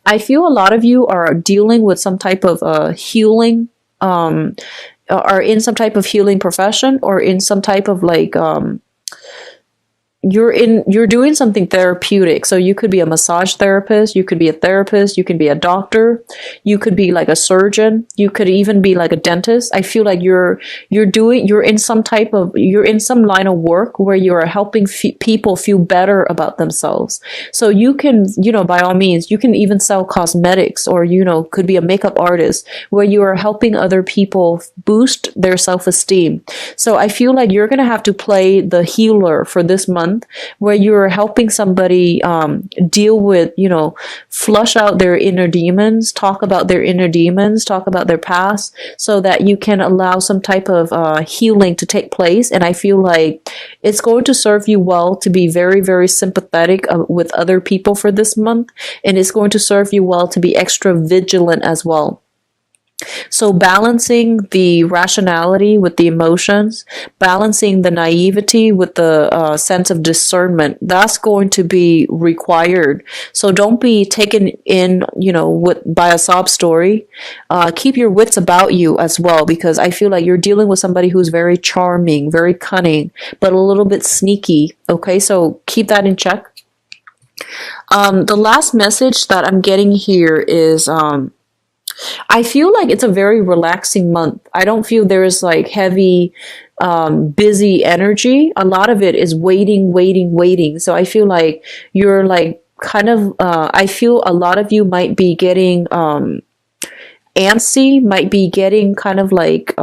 I feel a lot of you are dealing with some type of healing, are in some type of healing profession, or in some type of like you're doing something therapeutic. So you could be a massage therapist, you could be a therapist, you can be a doctor, you could be like a surgeon, you could even be like a dentist. I feel like you're in some type of, you're in some line of work where you are helping people feel better about themselves. So you can, by all means, you can even sell cosmetics, or could be a makeup artist where you are helping other people boost their self-esteem. So I feel like you're going to have to play the healer for this month, where you're helping somebody deal with, flush out their inner demons, talk about their inner demons, talk about their past, so that you can allow some type of healing to take place. And I feel like it's going to serve you well to be very, very sympathetic with other people for this month. And it's going to serve you well to be extra vigilant as well. So balancing the rationality with the emotions, balancing the naivety with the sense of discernment, that's going to be required. So don't be taken in, by a sob story. Keep your wits about you as well, because I feel like you're dealing with somebody who's very charming, very cunning, but a little bit sneaky. Okay, so keep that in check. The last message that I'm getting here is, I feel like it's a very relaxing month. I don't feel there is like heavy, busy energy. A lot of it is waiting, waiting, waiting. So I feel like you're like kind of, I feel a lot of you might be getting antsy, might be getting kind of like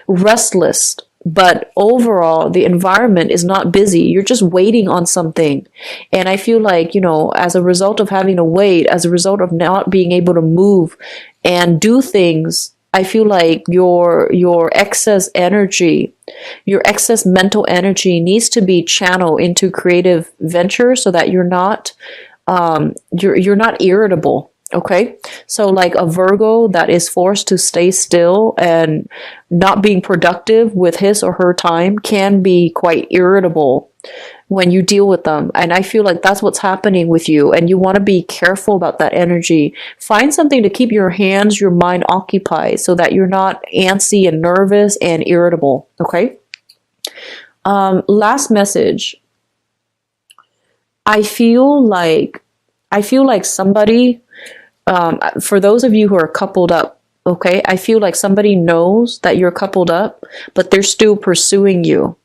restless. But overall, the environment is not busy. You're just waiting on something. And I feel like, as a result of having to wait, as a result of not being able to move and do things, I feel like your excess energy, your excess mental energy needs to be channeled into creative ventures, so that you're not irritable. Okay, so like a Virgo that is forced to stay still and not being productive with his or her time can be quite irritable when you deal with them. And I feel like that's what's happening with you. And you want to be careful about that energy. Find something to keep your hands, your mind occupied, so that you're not antsy and nervous and irritable. Okay. Last message. I feel like somebody, for those of you who are coupled up, okay, I feel like somebody knows that you're coupled up, but they're still pursuing you.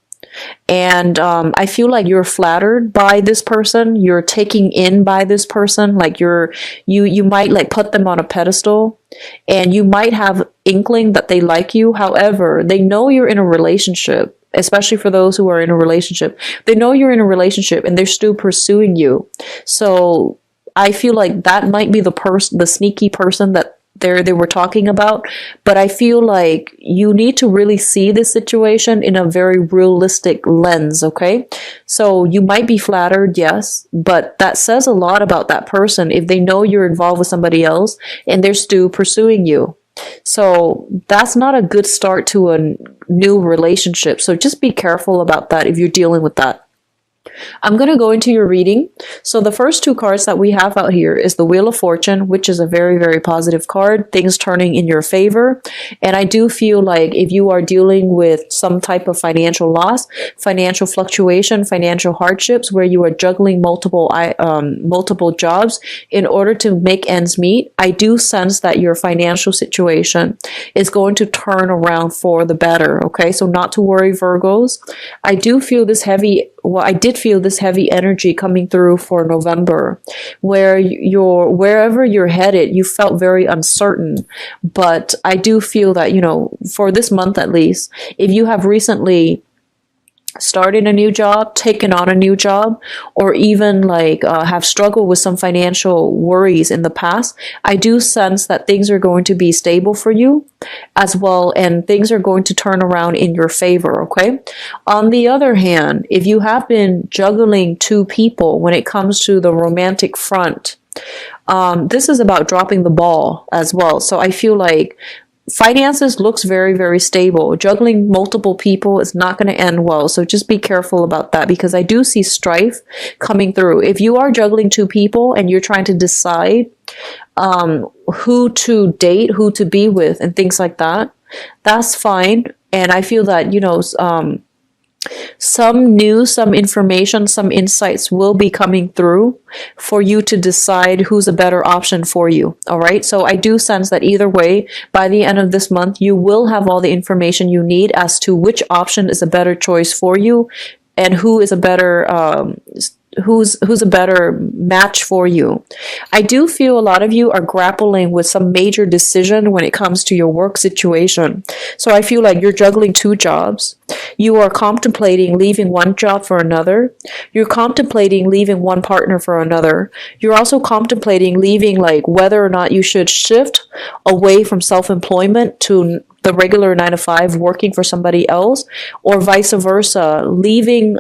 And I feel like you're flattered by this person. You're taken in by this person. Like you might like put them on a pedestal, and you might have inkling that they like you. However, they know you're in a relationship. Especially for those who are in a relationship, they know you're in a relationship, and they're still pursuing you. So I feel like that might be the sneaky person that they were talking about. But I feel like you need to really see this situation in a very realistic lens, okay? So you might be flattered, yes, but that says a lot about that person if they know you're involved with somebody else and they're still pursuing you. So that's not a good start to a new relationship. So just be careful about that if you're dealing with that. I'm going to go into your reading. So the first two cards that we have out here is the Wheel of Fortune, which is a very, very positive card, things turning in your favor. And I do feel like if you are dealing with some type of financial loss, financial fluctuation, financial hardships, where you are juggling multiple jobs in order to make ends meet, I do sense that your financial situation is going to turn around for the better. Okay, so not to worry, Virgos. I did feel this heavy energy coming through for November, where wherever you're headed, you felt very uncertain. But I do feel that, for this month at least, if you have recently started a new job, taken on a new job, or even have struggled with some financial worries in the past, I do sense that things are going to be stable for you as well, and things are going to turn around in your favor, okay? On the other hand, if you have been juggling two people when it comes to the romantic front, this is about dropping the ball as well. So I feel like finances looks very, very stable. Juggling multiple people is not going to end well. So just be careful about that, because I do see strife coming through. If you are juggling two people and you're trying to decide who to date, who to be with, and things like that, that's fine. And I feel that, some news, some information, some insights will be coming through for you to decide who's a better option for you. All right. So I do sense that either way, by the end of this month, you will have all the information you need as to which option is a better choice for you and who is a better, who's a better match for you. I do feel a lot of you are grappling with some major decision when it comes to your work situation. So I feel like you're juggling two jobs. You are contemplating leaving one job for another. You're contemplating leaving one partner for another. You're also contemplating leaving, like, whether or not you should shift away from self-employment to the regular 9 to 5, working for somebody else, or vice versa, leaving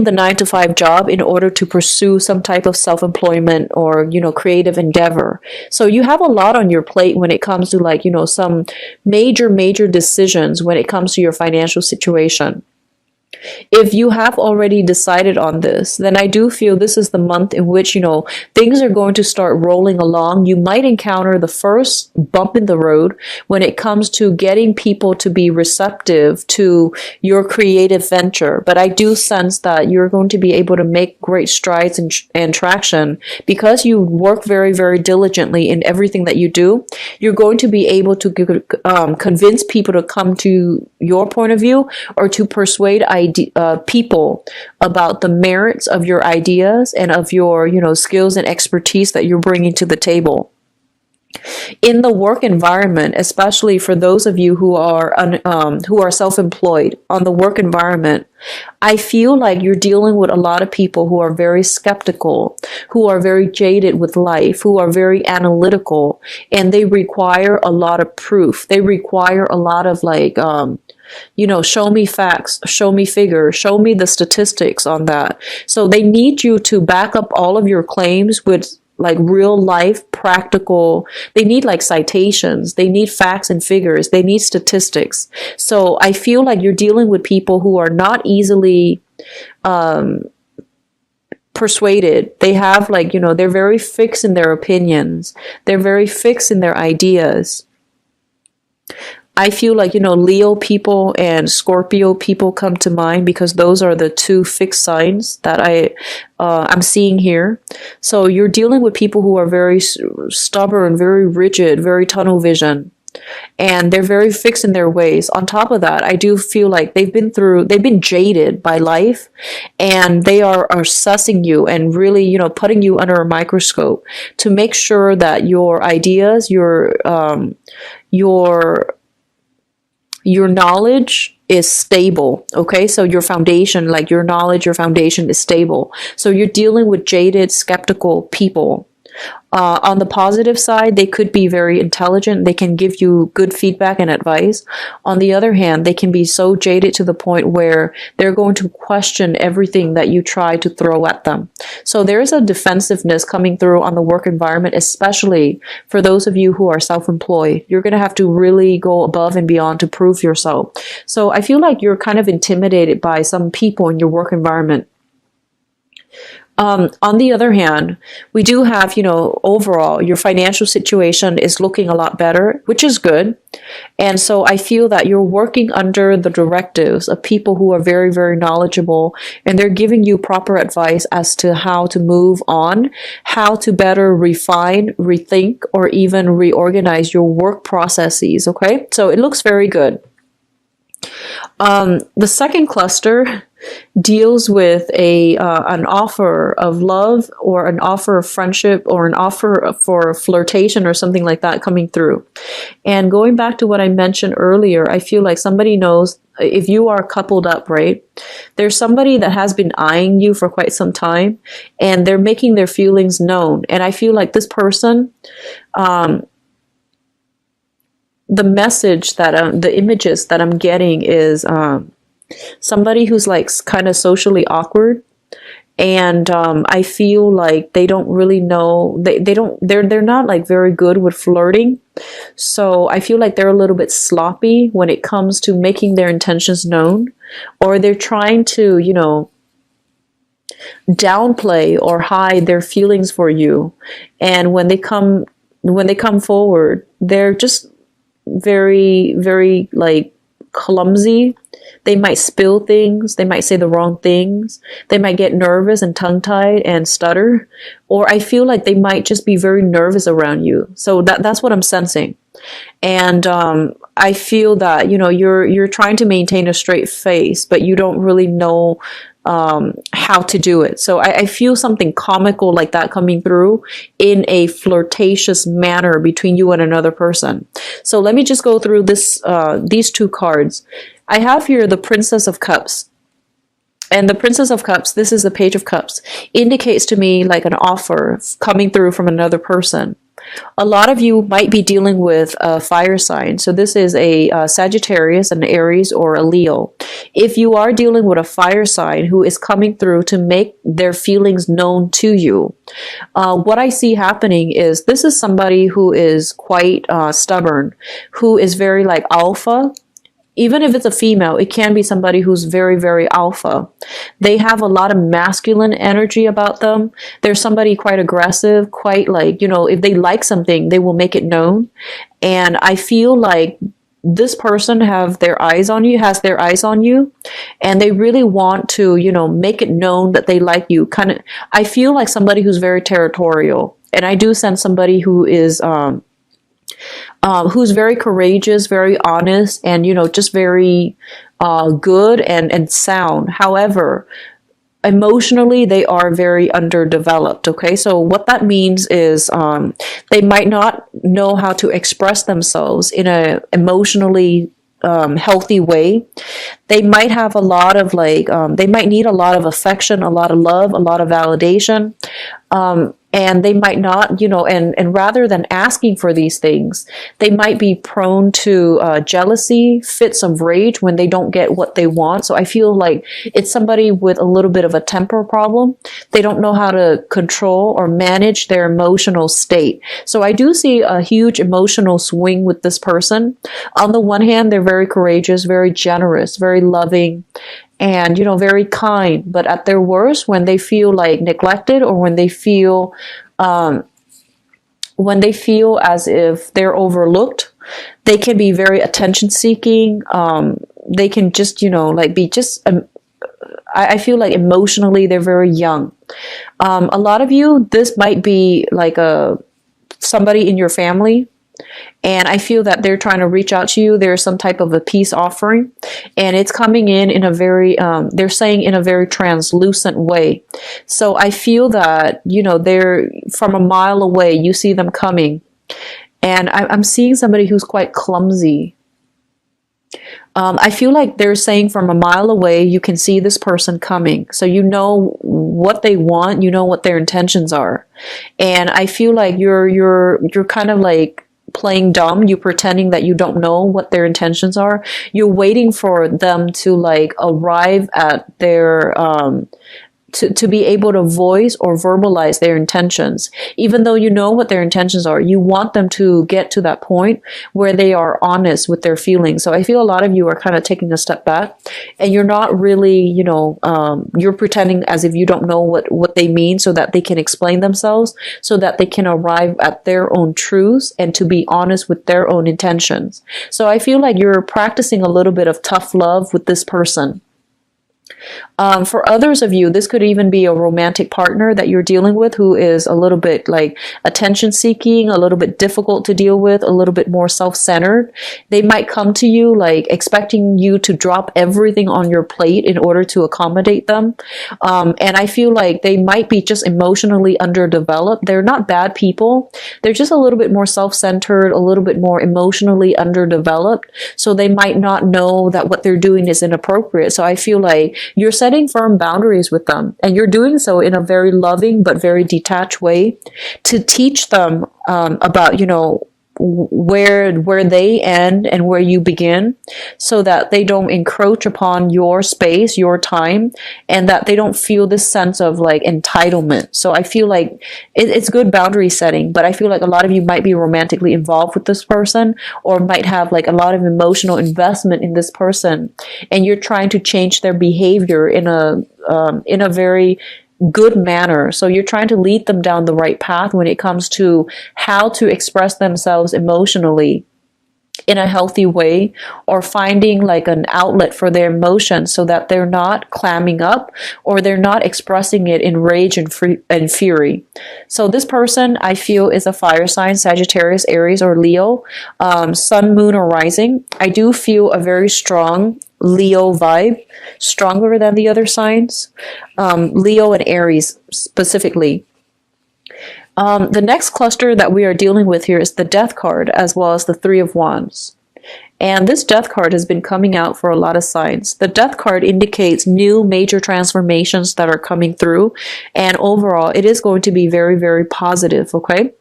the 9 to 5 job in order to pursue some type of self-employment or, creative endeavor. So you have a lot on your plate when it comes to, like, some major decisions when it comes to your financial situation. If you have already decided on this, then I do feel this is the month in which, things are going to start rolling along. You might encounter the first bump in the road when it comes to getting people to be receptive to your creative venture. But I do sense that you're going to be able to make great strides and traction because you work very, very diligently in everything that you do. You're going to be able to convince people to come to your point of view, or to persuade people about the merits of your ideas and of your, skills and expertise that you're bringing to the table. In the work environment, especially for those of you who are self-employed, on the work environment, I feel like you're dealing with a lot of people who are very skeptical, who are very jaded with life, who are very analytical, and they require a lot of proof. They require a lot of, like, show me facts, show me figures, show me the statistics on that. So they need you to back up all of your claims with, like, real life practical. They need, like, citations, they need facts and figures, they need statistics. So I feel like you're dealing with people who are not easily persuaded. They have, like, they're very fixed in their opinions, they're very fixed in their ideas. I feel like, Leo people and Scorpio people come to mind because those are the two fixed signs that I'm seeing here. So you're dealing with people who are very stubborn, very rigid, very tunnel vision, and they're very fixed in their ways. On top of that, I do feel like they've been jaded by life, and they are assessing you and really, putting you under a microscope to make sure that your ideas, your knowledge is stable. Okay. So your foundation, like your knowledge, your foundation is stable. So you're dealing with jaded, skeptical people. On the positive side, they could be very intelligent. They can give you good feedback and advice. On the other hand, they can be so jaded to the point where they're going to question everything that you try to throw at them. So there is a defensiveness coming through on the work environment, especially for those of you who are self-employed. You're going to have to really go above and beyond to prove yourself. So I feel like you're kind of intimidated by some people in your work environment. On the other hand, we do have, overall, your financial situation is looking a lot better, which is good. And so I feel that you're working under the directives of people who are very, very knowledgeable, and they're giving you proper advice as to how to move on, how to better refine, rethink, or even reorganize your work processes. Okay. So it looks very good. The second cluster deals with an offer of love, or an offer of friendship, or an offer for flirtation or something like that coming through. And going back to what I mentioned earlier, I feel like somebody knows if you are coupled up, right? There's somebody that has been eyeing you for quite some time, and they're making their feelings known. And I feel like this person, the message that the images that I'm getting is somebody who's, like, kind of socially awkward, And I feel like they don't really know, they're not like very good with flirting. So I feel like they're a little bit sloppy when it comes to making their intentions known, or they're trying to, downplay or hide their feelings for you. And when they come forward, they're just very, very like clumsy. They might spill things. They might say the wrong things. They might get nervous and tongue-tied and stutter. Or I feel like they might just be very nervous around you. So that's what I'm sensing. And I feel that, you're trying to maintain a straight face, but you don't really know how to do it. So I feel something comical like that coming through in a flirtatious manner between you and another person. So let me just go through these two cards. I have here the Princess of Cups. And the Princess of Cups, this is the Page of Cups, indicates to me like an offer coming through from another person. A lot of you might be dealing with a fire sign. So this is a Sagittarius, an Aries, or a Leo. If you are dealing with a fire sign who is coming through to make their feelings known to you, what I see happening is this is somebody who is quite stubborn, who is very like alpha. Even if it's a female, it can be somebody who's very, very alpha. They have a lot of masculine energy about them. They're somebody quite aggressive, quite like, if they like something, they will make it known. And I feel like this person has their eyes on you, and they really want to, make it known that they like you. I feel like somebody who's very territorial. And I do sense somebody who is, who's very courageous, very honest, and, just very good and sound. However, emotionally, they are very underdeveloped, okay? So what that means is they might not know how to express themselves in a emotionally healthy way. They might have a lot of they might need a lot of affection, a lot of love, a lot of validation. And they might not, and rather than asking for these things, they might be prone to jealousy, fits of rage when they don't get what they want. So I feel like it's somebody with a little bit of a temper problem. They don't know how to control or manage their emotional state. So I do see a huge emotional swing with this person. On the one hand, they're very courageous, very generous, very loving, and very kind. But at their worst, when they feel like neglected, or when they feel as if they're overlooked, they can be very attention seeking. They can just be just I feel like emotionally they're very young. A lot of you, this might be like somebody in your family. And I feel that they're trying to reach out to you. There's some type of a peace offering, and it's coming in a very, they're saying in a very translucent way. So I feel that, they're from a mile away, you see them coming. And I'm seeing somebody who's quite clumsy. I feel like they're saying from a mile away, you can see this person coming. So you know what they want, you know what their intentions are. And I feel like you're kind of like playing dumb. You pretending that you don't know what their intentions are. You're waiting for them to like arrive at their to be able to voice or verbalize their intentions. Even though you know what their intentions are, you want them to get to that point where they are honest with their feelings. So I feel a lot of you are kind of taking a step back, and you're not really, you're pretending as if you don't know what they mean, so that they can explain themselves, so that they can arrive at their own truths and to be honest with their own intentions. So I feel like you're practicing a little bit of tough love with this person. For others of you, this could even be a romantic partner that you're dealing with who is a little bit like attention seeking, a little bit difficult to deal with, a little bit more self-centered. They might come to you like expecting you to drop everything on your plate in order to accommodate them. And I feel like they might be just emotionally underdeveloped. They're not bad people. They're just a little bit more self-centered, a little bit more emotionally underdeveloped. So they might not know that what they're doing is inappropriate. So I feel like you're setting firm boundaries with them, and you're doing so in a very loving but very detached way to teach them about, where they end and where you begin, so that they don't encroach upon your space, your time, and that they don't feel this sense of like entitlement. So I feel like it's good boundary setting, but I feel like a lot of you might be romantically involved with this person, or might have like a lot of emotional investment in this person, and you're trying to change their behavior in a very good manner. So you're trying to lead them down the right path when it comes to how to express themselves emotionally in a healthy way, or finding like an outlet for their emotions so that they're not clamming up, or they're not expressing it in rage and fury. So this person, I feel, is a fire sign, Sagittarius, Aries, or Leo, sun, moon, or rising. I do feel a very strong Leo vibe, stronger than the other signs. Leo and Aries specifically. The next cluster that we are dealing with here is the Death card, as well as the Three of Wands. And this Death card has been coming out for a lot of signs. The Death card indicates new major transformations that are coming through, and overall it is going to be very, very positive, okay?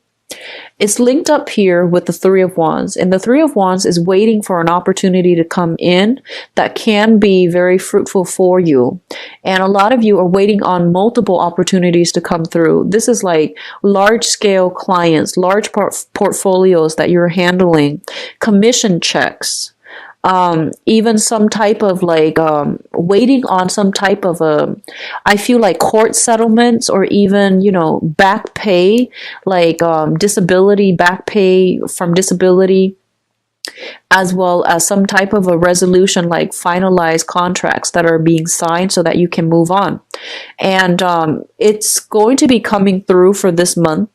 It's linked up here with the Three of Wands, and the Three of Wands is waiting for an opportunity to come in that can be very fruitful for you. And a lot of you are waiting on multiple opportunities to come through. This is like large scale clients, large portfolios that you're handling, commission checks, even some type of like waiting on some type of I feel like court settlements, or even, you know, back pay, like disability, back pay from disability, as well as some type of a resolution, like finalized contracts that are being signed so that you can move on. And it's going to be coming through for this month.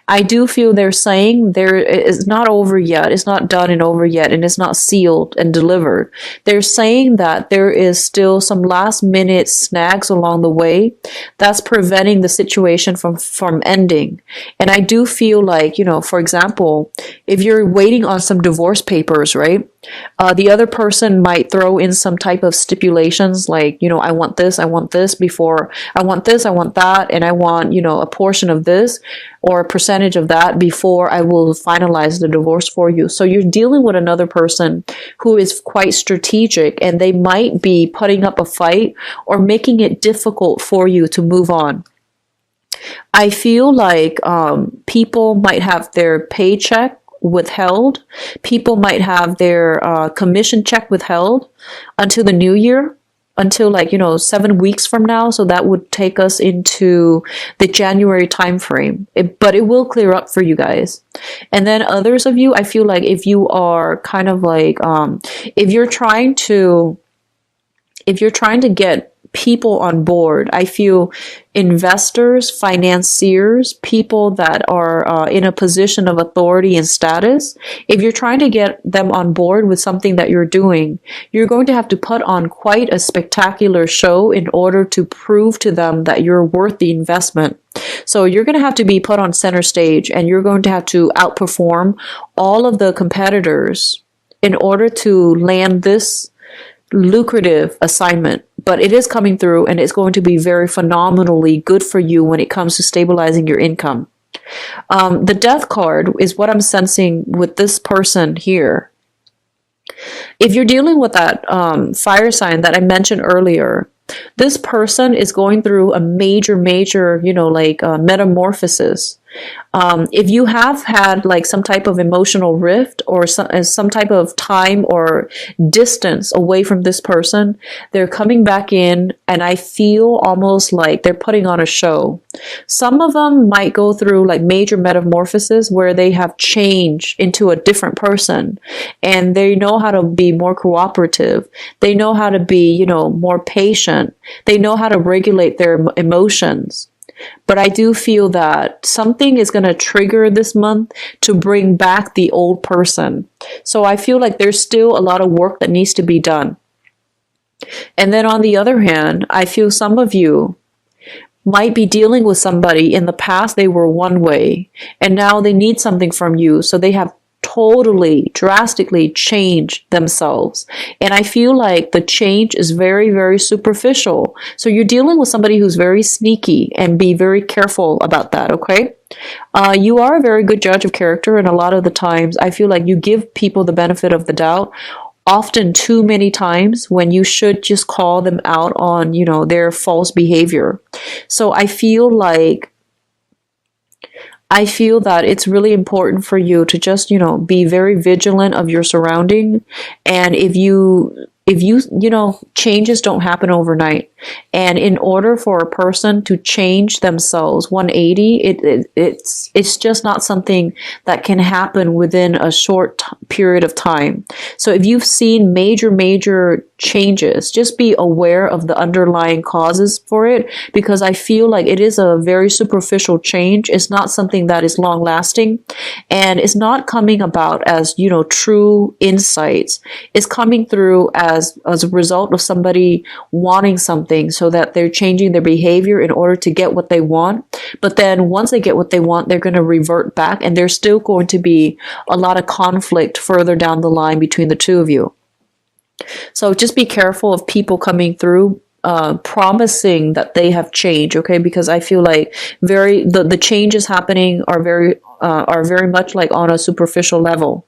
I do feel they're saying there is not over yet, it's not done and over yet, and it's not sealed and delivered. They're saying that there is still some last minute snags along the way that's preventing the situation from ending. And I do feel like, you know, for example, if you're waiting on some divorce papers, right? The other person might throw in some type of stipulations like, you know, I want this before, I want this, I want that, and I want, you know, a portion of this or a percentage of that before I will finalize the divorce for you. So you're dealing with another person who is quite strategic, and they might be putting up a fight or making it difficult for you to move on. I feel like people might have their paycheck withheld. People might have their commission check withheld until the new year, until like, you know, 7 weeks from now. So that would take us into the January time frame. But it will clear up for you guys. And then others of you, I feel like if you are kind of like, if you're trying to get people on board, I feel investors, financiers, people that are in a position of authority and status, if you're trying to get them on board with something that you're doing, you're going to have to put on quite a spectacular show in order to prove to them that you're worth the investment. So you're going to have to be put on center stage, and you're going to have to outperform all of the competitors in order to land this lucrative assignment. But it is coming through, and it's going to be very phenomenally good for you when it comes to stabilizing your income. The Death card is what I'm sensing with this person here. If you're dealing with that fire sign that I mentioned earlier, this person is going through a major, you know, like metamorphosis. If you have had like some type of emotional rift, or some type of time or distance away from this person, they're coming back in, and I feel almost like they're putting on a show. Some of them might go through like major metamorphosis where they have changed into a different person, and they know how to be more cooperative. They know how to be, you know, more patient. They know how to regulate their emotions. But I do feel that something is going to trigger this month to bring back the old person. So I feel like there's still a lot of work that needs to be done. And then on the other hand, I feel some of you might be dealing with somebody in the past. They were one way, and now they need something from you. So they have totally drastically change themselves. And I feel like the change is very, very superficial. So you're dealing with somebody who's very sneaky, and be very careful about that, okay? You are a very good judge of character, and a lot of the times I feel like you give people the benefit of the doubt, often too many times, when you should just call them out on, their false behavior. So I feel that it's really important for you to just, be very vigilant of your surrounding. And if changes don't happen overnight. And in order for a person to change themselves 180, it's just not something that can happen within a short period of time. So if you've seen major changes, just be aware of the underlying causes for it, because I feel like it is a very superficial change. It's not something that is long lasting, and it's not coming about as, true insights. It's coming through as a result of somebody wanting something, so that they're changing their behavior in order to get what they want. But then once they get what they want, they're going to revert back, and there's still going to be a lot of conflict further down the line between the two of you. So just be careful of people coming through promising that they have changed, okay? Because I feel like the changes happening are very much like on a superficial level.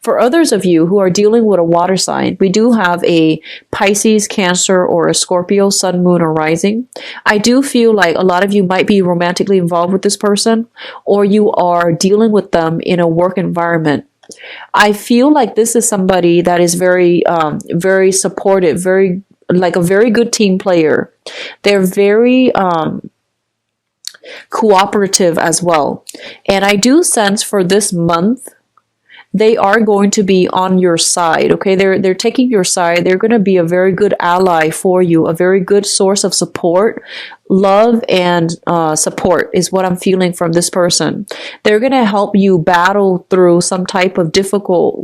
For others of you who are dealing with a water sign, we do have a Pisces, Cancer, or a Scorpio sun, moon, or rising. I do feel like a lot of you might be romantically involved with this person, or you are dealing with them in a work environment. I feel like this is somebody that is very, very supportive, like a very good team player. They're very cooperative as well. And I do sense for this month, they are going to be on your side, okay? They're taking your side. They're going to be a very good ally for you, a very good source of support. Love and support is what I'm feeling from this person. They're going to help you go through some type of difficult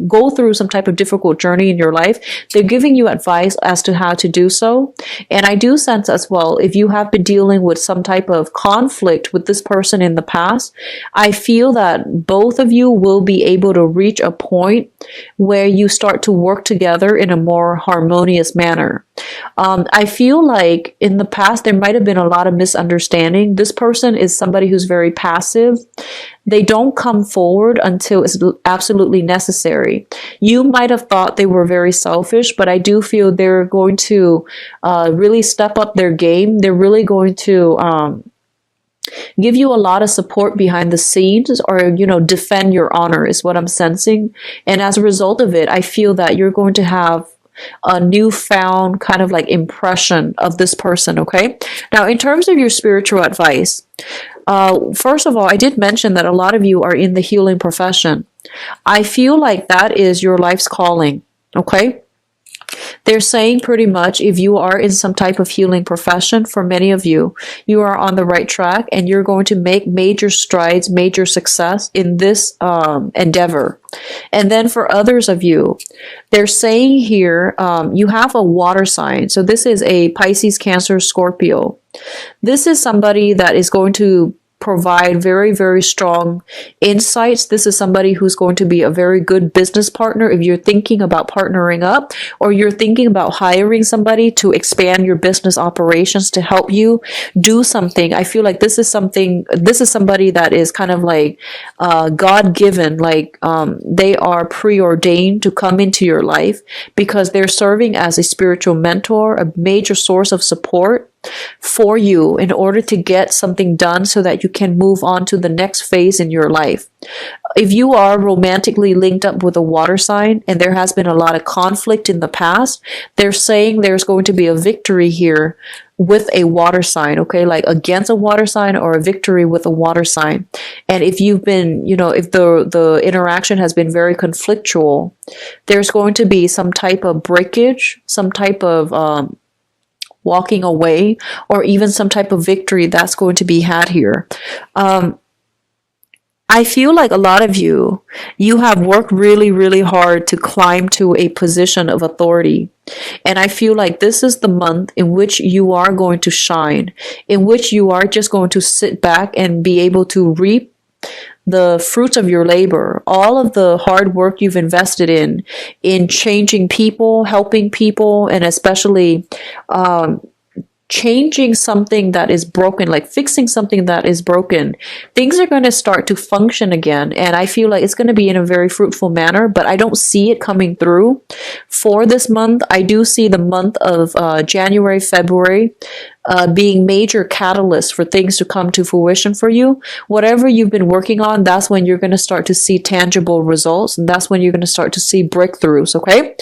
journey in your life. They're giving you advice as to how to do so. And I do sense as well, if you have been dealing with some type of conflict with this person in the past, I feel that both of you will be able to reach a point where you start to work together in a more harmonious manner. I feel like in the past, there might have been a lot of misunderstanding. This person is somebody who's very passive. They don't come forward until it's absolutely necessary. You might have thought they were very selfish, but I do feel they're going to really step up their game. They're really going to give you a lot of support behind the scenes, or, defend your honor is what I'm sensing. And as a result of it, I feel that you're going to have a newfound kind of like impression of this person, okay? Now, in terms of your spiritual advice, first of all, I did mention that a lot of you are in the healing profession. I feel like that is your life's calling, okay? They're saying pretty much if you are in some type of healing profession, for many of you, you are on the right track and you're going to make major strides, major success in this endeavor. And then for others of you, they're saying here, you have a water sign. So this is a Pisces, Cancer, Scorpio. This is somebody that is going to provide very, very strong insights. This is somebody who's going to be a very good business partner if you're thinking about partnering up, or you're thinking about hiring somebody to expand your business operations to help you do something. I feel like this is somebody that is kind of like God-given, like they are preordained to come into your life because they're serving as a spiritual mentor, a major source of support for you in order to get something done so that you can move on to the next phase in your life. If you are romantically linked up with a water sign and there has been a lot of conflict in the past, they're saying there's going to be a victory here with a water sign, okay? Like against a water sign, or a victory with a water sign. And if you've been, if the interaction has been very conflictual, there's going to be some type of breakage, some type of walking away, or even some type of victory that's going to be had here. I feel like a lot of you have worked really, really hard to climb to a position of authority. And I feel like this is the month in which you are going to shine, in which you are just going to sit back and be able to reap the fruits of your labor, all of the hard work you've invested in changing people, helping people, and especially changing something that is broken, like fixing something that is broken, things are going to start to function again. And I feel like it's going to be in a very fruitful manner, but I don't see it coming through for this month. I do see the month of January, February being major catalysts for things to come to fruition for you. Whatever you've been working on, that's when you're going to start to see tangible results, and that's when you're going to start to see breakthroughs, okay?